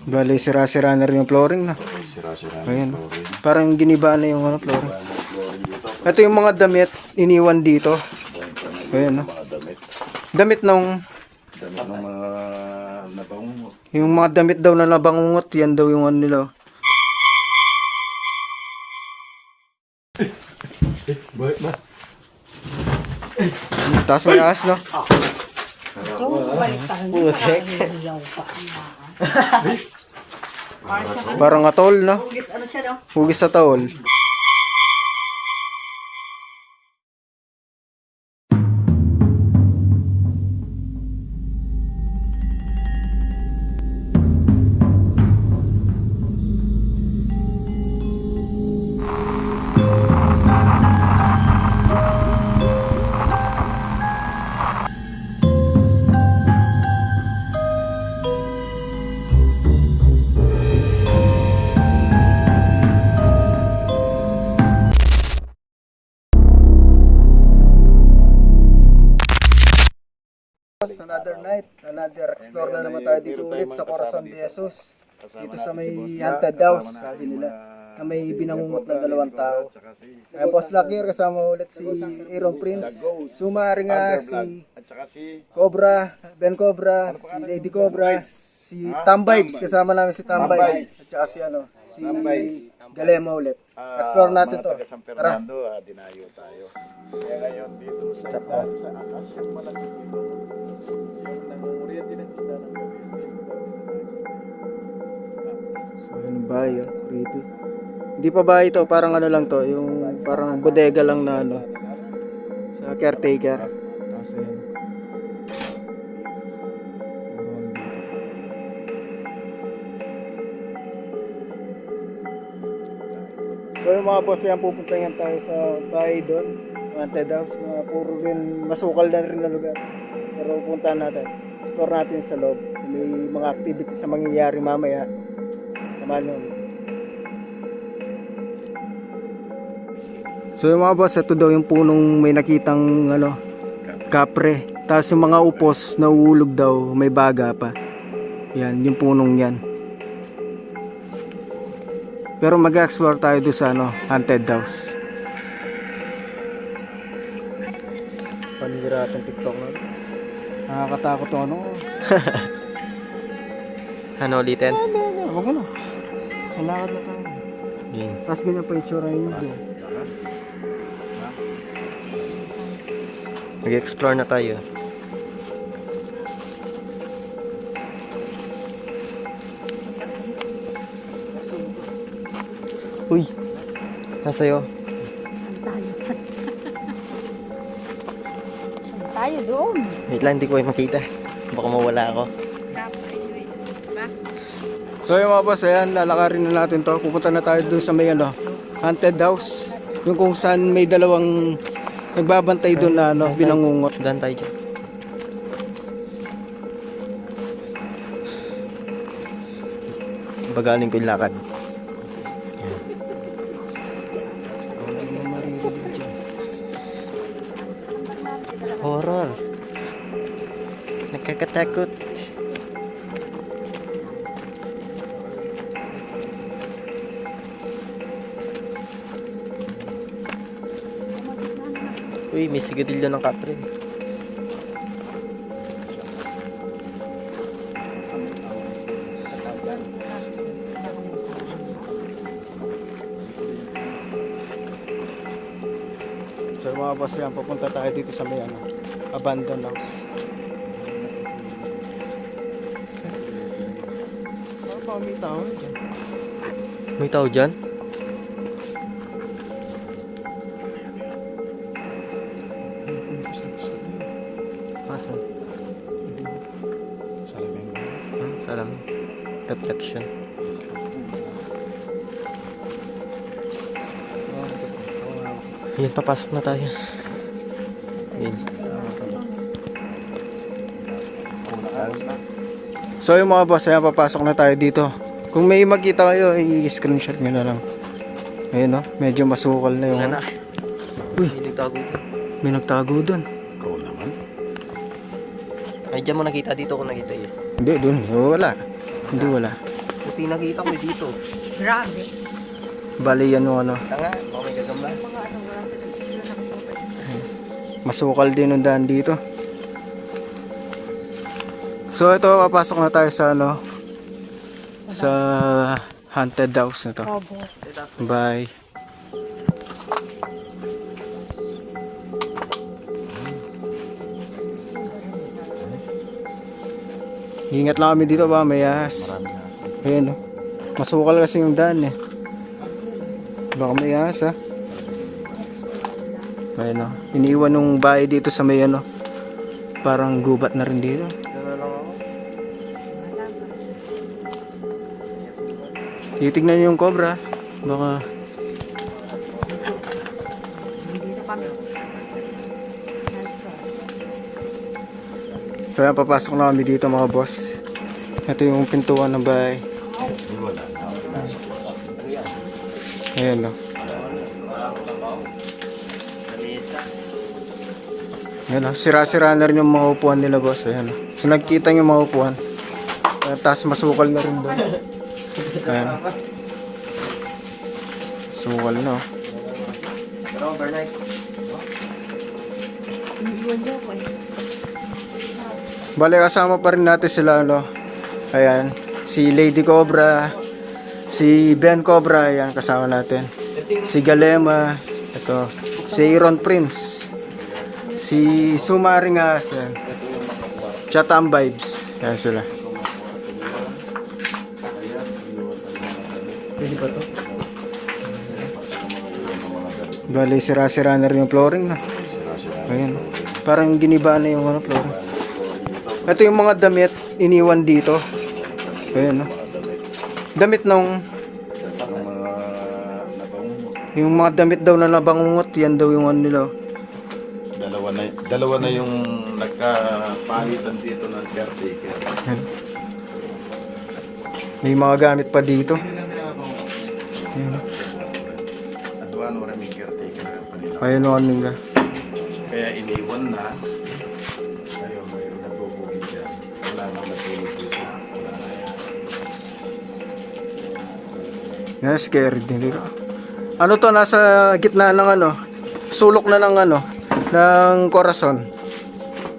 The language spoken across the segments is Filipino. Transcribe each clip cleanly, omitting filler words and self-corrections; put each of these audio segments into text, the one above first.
Bali, sira-sira na rin yung flooring na. Sira-sira na Ayan. yung flooring. Parang giniba na yung flooring. Flooring dito. Ito yung mga damit iniwan dito. Ayan, no? Mga damit. Damit ng Damit ng mga nabangungot. yung mga damit daw na nabangungot, yan daw yung ano nila. Bakit ba? Taas may ahas, no? Parang atol, no? Hugis sa taol. Another night, another explore na naman tayo dito ulit sa Corazon de Jesus. Dito sa may haunted house, sabi nila, na may binangungot ng 2 tao. Kaya Boss Lucky, kasama ulit si Aaron Prince, sumari nga si Cobra, Ben Cobra, si Lady Cobra, si Tam Vibes, kasama namin si Tam Vibes, at saka si Galema ulit. Explore natin to. San Tara. Fernando, dinayo tayo. Kaya ngayon dito sa akas yung malaki dito. Yung nangungurian din ang isda ng gabi. So yun ba yun, creepy. Hindi pa ba ito, parang ano lang to, yung parang bodega lang na ano, sa caretaker. Tapos yun. So yung mga boss, yan pupuntahan tayo sa bahay doon, haunted house na puro rin masukal na rin na lugar. Pero puntahan natin, explore natin sa loob. May mga activities na mangyayari mamaya. Samahan nyo. So yung mga boss, ito daw yung punong may nakitang ano, kapre. Tapos yung mga upos na uulog daw, may baga pa. Yan, yung punong yan. Pero mag-explore tayo doon sa ano, haunted house. Panira itong TikTok na. Nakakatakot to ano. Ano ulitin? Huwag ano. Halakad na tayo. Yun. Tapos ganyan pa yung tsura yun. Mag-explore na tayo. Uy! Nasa'yo? Tayo doon. Wait lang, hindi ko ay makita. Baka mawala ako. So yung mga boss, ayan, lalakarin na natin to. Pupunta na tayo dun sa may ano, haunted house. Yung kung saan may dalawang nagbabantay dun na ano, binangungot. Daan tayo dyan. Bagaling ko yung lakad. Horror. Nakakatakot. Uy, may sigarilyo ng kapre. So yung mga boss, yan, pupunta tayo dito sa may ano, abandoned house. Parang may tao dyan. May tao dyan? Asan? Salamin. Reflection. Ayan, papasok na tayo. Ayan. So yung mga boss, ayan, papasok na tayo dito. Kung may makita kayo, i-screenshot nyo na lang. Ayun, no? Medyo masukal na yung... Wala na. Uy, May nagtago. may nagtago dun. Ikaw naman. Ay, dyan mo nakita. Dito ko nakita yun. Hindi, dun. Wala. Hindi wala. Buti nakita ko dito. Grabe. Bali yan yung ano. Tanga, baka may gagamba. Mga ano, wala sila nakikita. Masukal din yung daan dito. So ito, papasok na tayo sa ano. Sa haunted house na to. Obo. Bye. Ingat lang kami dito ba, may ahas. Ayan oh. Masukal kasi yung daan eh. Baka may ahas ha. Ayan oh. Iniwan yung bahay dito sa may ano. Parang gubat na rin dito. Titignan niyo yung cobra. Baka Hindi na kami. kaya papasok na kami dito mga boss. Ito yung pintuan ng bahay. Ayan o. Ayan o. Sira-sira na rin yung mga upuan nila boss. Ayan o. So nagkita yung mga upuan. Tapos masukal na rin doon. Ayan. Sukal na o. Pero overnight. Iniiwan niyo ako eh. Bale kasama pa rin natin sila ano. Ayan. Si Lady Cobra. Si Ben Cobra. Ayan kasama natin. Si Galema. Ito. Si Aaron Prince. Si Sumaringas. Ayan. Chatham Vibes. Ayan sila. Pwede ba to? Bale sira-sira na rin yung flooring na. Ayan. Parang giniba na yung ano, flooring. Ito yung mga damit iniwan dito. Ayan no. Damit nung yung mga damit daw na nabangungot, yan daw yung ano nila. Dalawa na yung nagkapalitan dito ng caretaker. Ayan. May mga gamit pa dito. Ayan no. Adwano rin may caretaker pa nila. Ayan no, ano nila. Kaya iniwan na. Ayun, mayroon na bubugin dyan. Wala nang natulog dito. Wala na yan. Yan, scary din dito. Ano to, nasa gitna ng ano, sulok na ng ano, ng Corazon.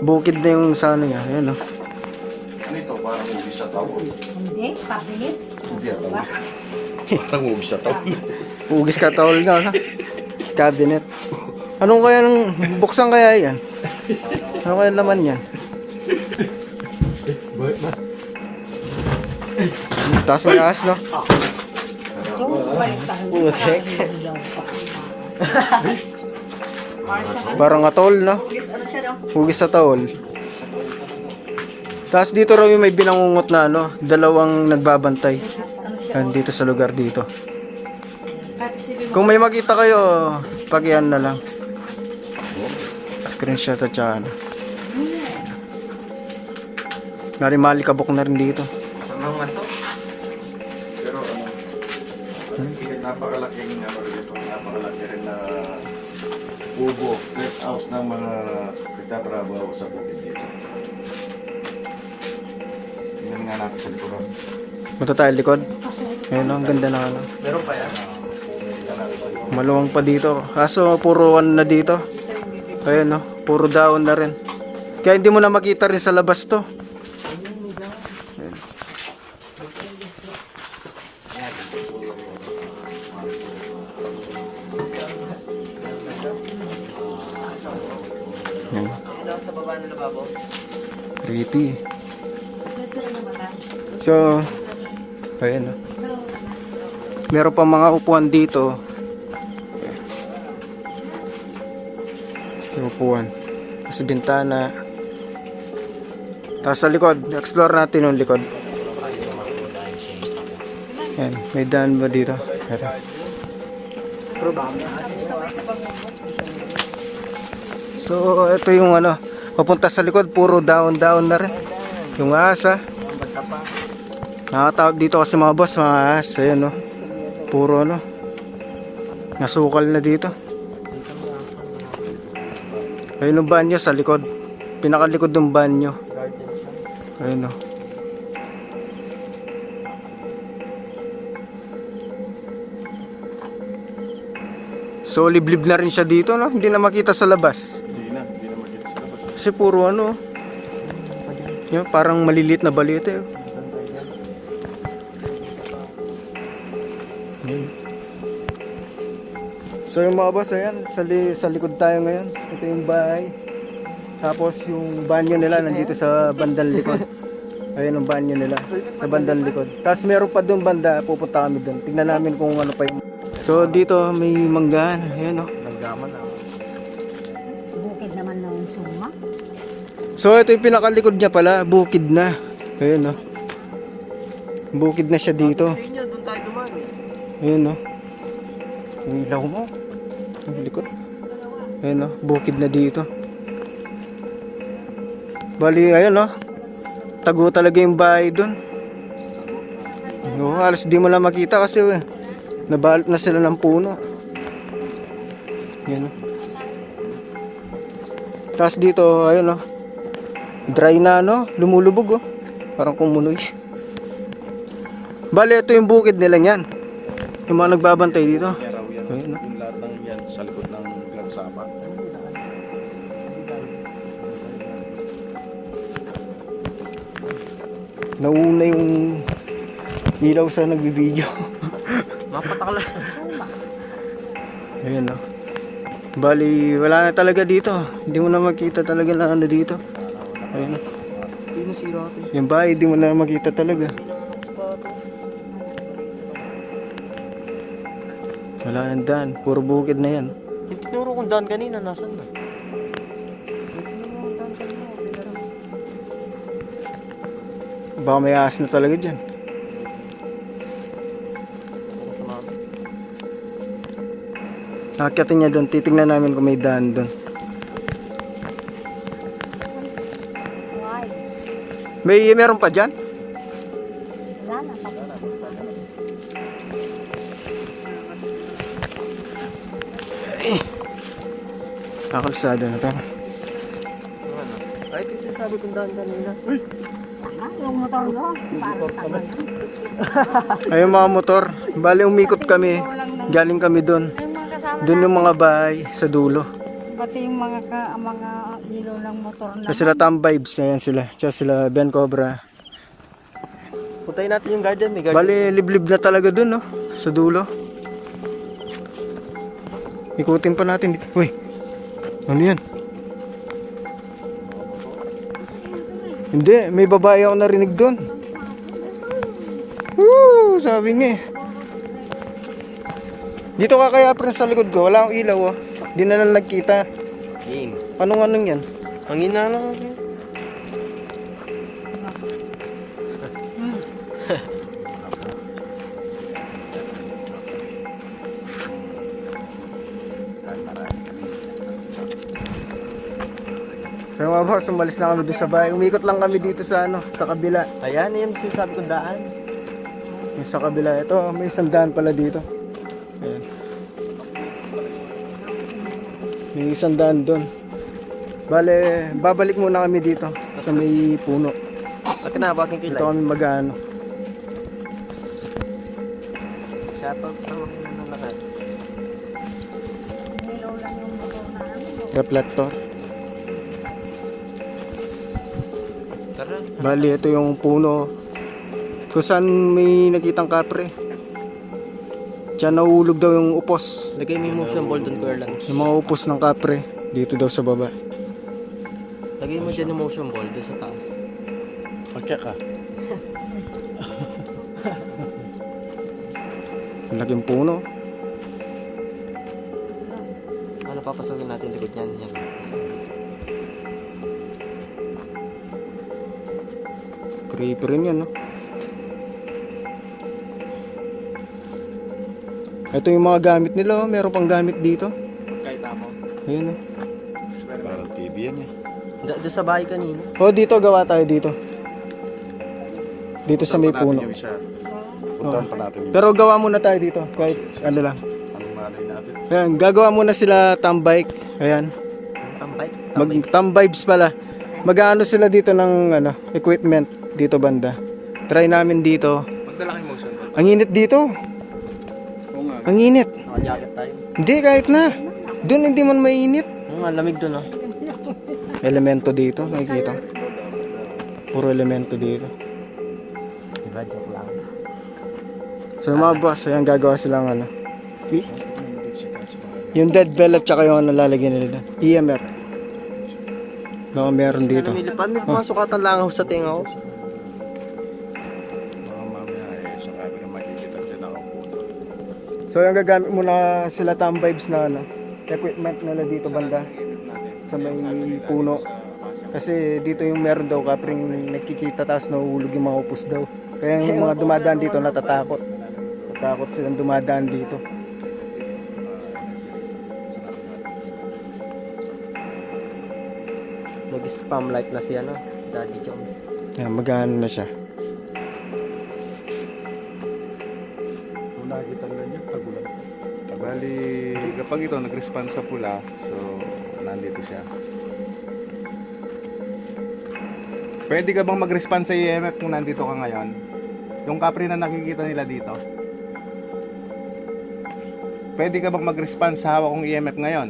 Bukid na yung sa ano niya, ayan o. Ano ito? Parang ubi sa tawon. Hindi, cabinet. Hindi at tawon. Parang ubi sa tawon. Ugis ka tawol nga, no? Cabinet. Anong kaya nang buksan kaya yan? Ano kaya naman yan? Taas may ahas, no? Ito, basta. Putek. Parang atol, no? Ano siya no? Ugis sa tawol. Tapos dito raw yung may binangungot na ano, dalawang nagbabantay. Ano siya? Yan, dito sa lugar dito. At isipin mo, Kung may makita kayo, pakian na lang. Screenshot at saka ano. Narimali kabok na rin dito. Pero ano, napakalaking ano dito, napakalaki rin na bubo, rest house ng mga nagtatrabaho sa bukid dito. Tingnan nga natin sa likuran. Punta tayo likod. Ayun, ang ganda na ano. Meron pa yan. Tingnan natin sa likuran. Maluwang pa dito. Kaso puro ano na dito. Ayun no, puro daon na rin. Kaya hindi mo na makita rin sa labas to. Ayan. Sa baba ng lababo. Creepy. nasa na naman. So, ayun no. Meron pa mga upuan dito. Yung upuan. Sa bintana. Tapos sa likod, explore natin yung likod. Yan, may daan ba dito? Ito. So, ito yung ano, papunta sa likod, puro down na rin. Yung asa. Nakatawag dito kasi mga boss, mga ahas. Ayan no. Puro ano. Nasukal na dito. Ayun yung banyo sa likod. Pinakalikod ng banyo. Ayun no. So liblib na rin siya dito, no? Hindi na makita sa labas. Hindi na makita sa labas. Kasi puro ano, yun, parang malilit na balita. Yun. Yun. So yung mga boss, ayan, sa likod tayo ngayon. Ito yung bahay. Tapos yung banyo nila nandito sa bandang likod. Ayun ang banyo nila sa bandang likod. Tapos meron pa doon banda, pupunta kami doon. Tingnan namin kung ano pa yung... So dito may manggahan. Ayan, oh. Nanggaman na. Bukid naman ng suma. So ito yung pinakalikod niya pala, bukid na. Ayun, oh. Bukid na siya dito. Ayun, oh. Yung ilaw mo. Yung likod. Ayun, oh. Bukid na dito. Bali, ayun, oh. Tago talaga yung bahay doon. Oh, halos di mo na makita kasi nabalot na sila ng puno. Yan, oh. Tapos dito, ayun, oh. Dry na, no? Lumulubog, oh. Parang kumunoy. Bali, ito yung bukid nila yan. Yung mga nagbabantay dito. Kaya raw yan. Ayun, oh. Yung lahat ng yan sa likod ng Glansama. Nauna yung ilaw sa nagbibideo. Mapatakla. Ayun, oh. Bali, wala na talaga dito. Hindi mo na makita talaga na ano dito. Ayun, oh. Yung bahay, hindi mo na makita talaga. Wala nang daan. Puro bukid na yan. Yung tinuro kong daan kanina, nasan na? Baka may ahas na talaga dyan. Nakakyatin niya doon. Titignan namin kung may daan doon. Meron pa dyan? Wala na. Kakalisada na tayo. Ay, kasi sabi kong daan kanina. Yung motor mo. Ayun mga motor. Bali umikot kami. Galing kami doon. Yung mga kasama Doon yung mga bahay sa dulo. pati yung mga ilaw ng motor na. Kasi sila Tam Vibes. Ayan sila. Tsaka sila Ben Cobra. Puntayin natin yung garden. May garden. Bali liblib na talaga doon, no? Sa dulo. Ikutin pa natin. Uy. Ano yan? Hindi. May babae ako narinig doon. Woo! Sabi niya eh. Dito ka kaya pre sa likod ko. Wala akong ilaw, oh. Di na lang nagkita. Anong yan? Ang ina lang. Kaya mga boss, umalis na kami doon sa bahay. Umikot lang kami dito sa sa kabila. Ayan, yan sinasabi kong daan. Yung sa kabila. Ito, may isang daan pala dito. Ayan. May isang daan doon. Bale, babalik muna kami dito sa may puno. Bakit na, bakit Dito kami mag-ano. Shoutout sa mga nanonood. Ilaw lang yung motor na Reflector. Tara. Bali, ito yung puno. Kung saan may nakitang kapre. Diyan nahulog daw yung upos. Lagay mo yung motion ball doon, Kuya Lance. Yung mga upos ng kapre. Dito daw sa baba. Lagay mo dyan yung motion ball doon sa taas. Pagkya ka. Ang laking puno. Ano, papasokin natin likod niyan. Yan. Creepy rin yan, no? Ito yung mga gamit nila, oh. Meron pang gamit dito. Kahit ako. Ayun, oh. Parang TV yan eh. Doon sa bahay kanina. Oh, dito gawa tayo dito. Dito sa may Puntahan puno. natin yung isa. Puntahan pa natin yung Pero gawa muna tayo dito. Kahit ano lang. anong malay natin. Ayan, gagawa muna sila tambike. Ayan. Tambay. Tambibes pala. Mag-ano sila dito ng equipment dito banda. Try namin dito. Magdala kayo motion ball. Ang init dito. Oo nga. Ang init. Naka-jacket tayo. Hindi, kahit na. Doon hindi man mainit. Ang lamig doon oh. Elemento dito, nakikita. Puro elemento dito. Diba, joke lang. So mga boss, ayan gagawa silang ano. Yung dead bell at saka yung ano lalagyan nila. EMF. Baka meron dito. Lumilipad, may pumasukatan lang ako sa tinga ko. Baka mamaya sa camera makikita dyan ako puno. So yung gagamit muna sila Tam Vibes na ano, equipment nila dito banda sa may puno. Kasi dito yung meron daw kapring nagkikita tapos nahuhulog yung mga upos daw. Kaya yung mga dumadaan dito natatakot. Natakot silang dumadaan dito. Nag-spam light na siya no, Daddy John. Ayan, magano na siya. Kung nakikita nila niya, tagulan. Bali, kapag ito nag-respond sa pula, so nandito siya. Pwede ka bang mag-respond sa EMF kung nandito ka ngayon? Yung kapre na nakikita nila dito. Pwede ka bang mag-respond sa hawak kong EMF ngayon?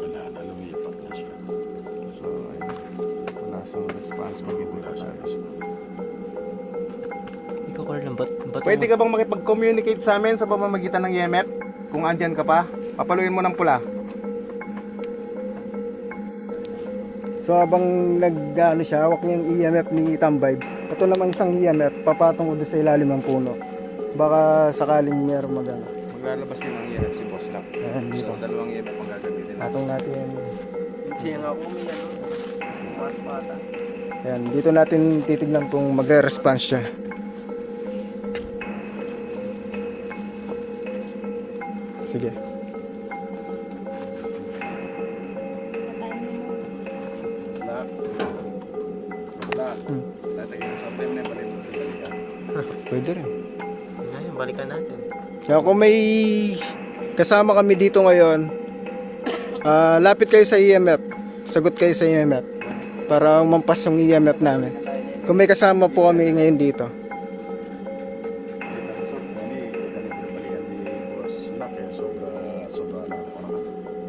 Wala na, lumipat na siya. So, ayun. Wala siyang response pag hindi ka Ikaw ko lang, ba't Pwede ka bang makipag-communicate sa amin sa pamamagitan ng EMF? Kung andyan ka pa, papaluin mo ng pula. So habang nag-ano siya, hawak niya yung EMF ni Tam Vibes. Ito naman isang EMF, papatong ko doon sa ilalim ng puno. Baka sakaling meron magano. Maglalabas din ng EMF si Boss Lock. Ayan, dito. So, dalawang EMF ang gagamitin natin. Patong natin. siya nga po may ano, mas bata. Ayan, dito natin titignan kung magre-response siya. Sige. Pwede rin. Ngayon, balikan natin. Kaya kung may kasama kami dito ngayon, lapit kayo sa EMF. Sagot kayo sa EMF para umampas yung EMF namin. Kung may kasama po kami ngayon dito.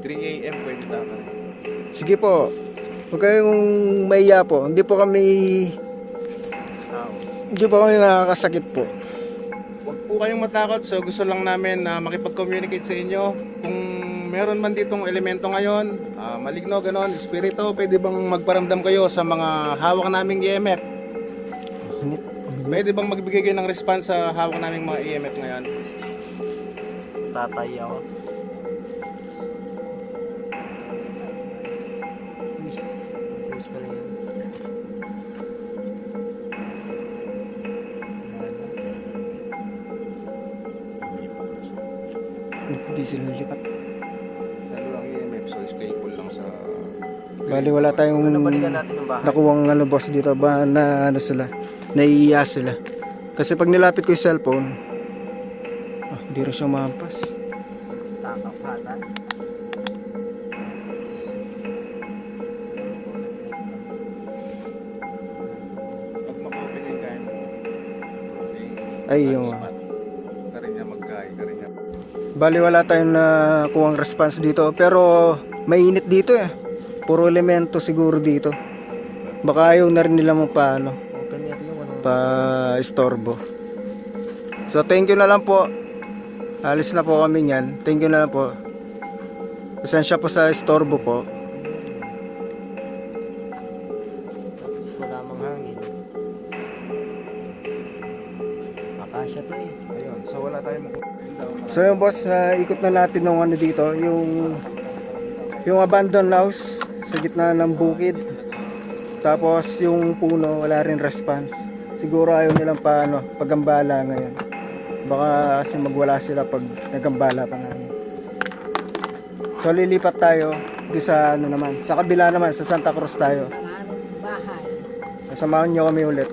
3 AM pwede na ka. Sige po. Huwag kayong maiya po. Hindi po kami nakakasakit po. Huwag po kayong matakot. So gusto lang namin na makipag-communicate sa inyo. Kung meron man ditong elemento ngayon, maligno, ganon, espiritu, pwede bang magparamdam kayo sa mga hawak naming EMF? Pwede bang magbigay kayo ng response sa hawak naming mga EMF ngayon? Tatay ako. Push pa rin yun. Hindi sila nilipat. Dalawang EMF, so stable lang sa... Bali wala tayong Balikan natin yung bahay. nakuwang ano boss dito ba na ano sila. Naiiya sila. Kasi pag nilapit ko yung cellphone, hindi rin siya mahampas. Takapatan. Pag ma-open yung kain, Ay, yung spot. Karin niya magkain, karin niya. bali wala tayong nakuwang response dito pero mainit dito eh. Puro elemento siguro dito. Baka ayaw na rin nila paano Open air yung ano. pa istorbo. So thank you na lang po. Alis na po kami niyan. Thank you na lang po. Pasensya po sa istorbo po. Tapos wala mang hangin. Akasya to eh. Ayun, so wala tayong So yung boss, ikot na natin ng ano dito, yung abandoned house sa gitna ng bukid. Tapos yung puno, wala rin response. Siguro ayaw nilang pagambala ngayon. Baka kasi magwala sila pag nagambala pa namin. So lilipat tayo doon sa ano naman, sa kabila naman, sa Santa Cruz tayo. Bahay. Samahan nyo kami ulit.